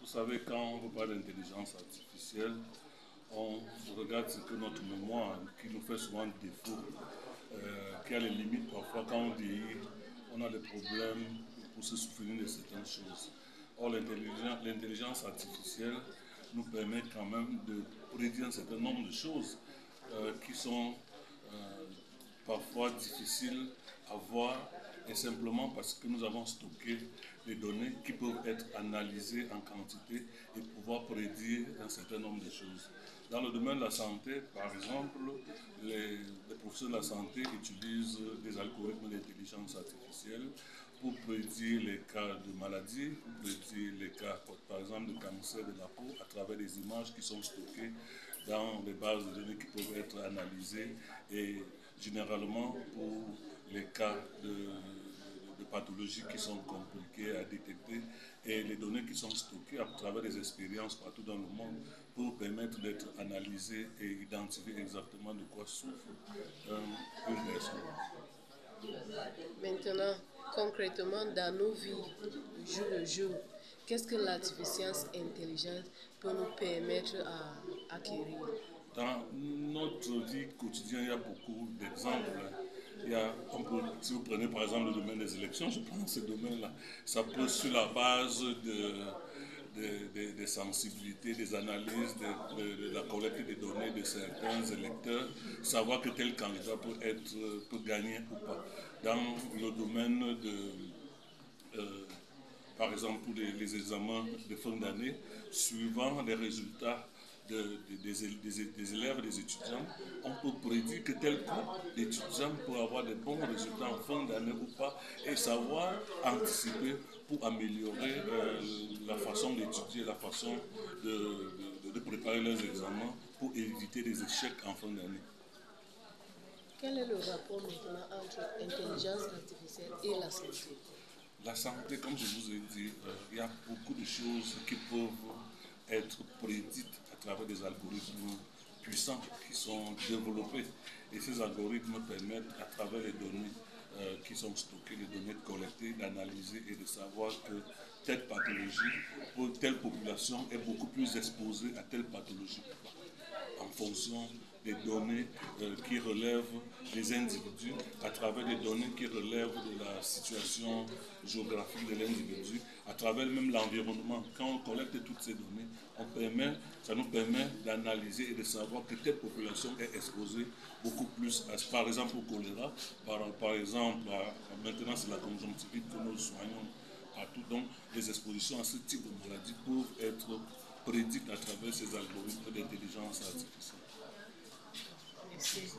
savez, quand on parle d'intelligence artificielle, on regarde ce que notre mémoire, qui nous fait souvent défaut, qui a les limites parfois. Quand on vieillit, on a des problèmes pour se souvenir de certaines choses. Or, l'intelligence artificielle nous permet quand même de prédire un certain nombre de choses qui sont parfois difficiles à voir, et simplement parce que nous avons stocké des données qui peuvent être analysées en quantité et pouvoir prédire un certain nombre de choses. Dans le domaine de la santé, par exemple, les professionnels de la santé utilisent des algorithmes d'intelligence artificielle pour prédire les cas de maladies, pour prédire les cas, par exemple, de cancer de la peau à travers des images qui sont stockées dans des bases de données qui peuvent être analysées, et généralement pour les cas de pathologies qui sont compliquées à détecter, et les données qui sont stockées à travers des expériences partout dans le monde pour permettre d'être analysées et identifier exactement de quoi souffre une personne. Maintenant, concrètement, dans nos vies, jour le jour, qu'est-ce que l'artificience intelligente peut nous permettre à acquérir? Dans notre vie quotidienne, il y a beaucoup d'exemples. Si vous prenez par exemple le domaine des élections, je prends ce domaine-là, ça peut sur la base des sensibilités, des analyses, de la collecte des données de certains électeurs, savoir que tel candidat peut gagner ou pas. Dans le domaine par exemple pour les examens de fin d'année, suivant les résultats des élèves et des étudiants, on peut prédire que tel groupe d'étudiants peut avoir de bons résultats en fin d'année ou pas, et savoir anticiper pour améliorer la façon d'étudier, la façon de préparer leurs examens pour éviter des échecs en fin d'année. Quel est le rapport maintenant entre l'intelligence artificielle et la santé? La santé, comme je vous ai dit, il y a beaucoup de choses qui peuvent être prédites à travers des algorithmes puissants qui sont développés. Et ces algorithmes permettent, à travers les données qui sont stockées, les données collectées, d'analyser et de savoir que telle pathologie ou telle population est beaucoup plus exposée à telle pathologie en fonction des données qui relèvent les individus, à travers des données qui relèvent de la situation géographique de l'individu, à travers même l'environnement. Quand on collecte toutes ces données, ça nous permet d'analyser et de savoir que telle population est exposée beaucoup plus, par exemple au choléra, par exemple, maintenant c'est la conjonctivite que nous soignons partout. Donc les expositions à ce type de maladie peuvent être prédites à travers ces algorithmes d'intelligence artificielle. Merci.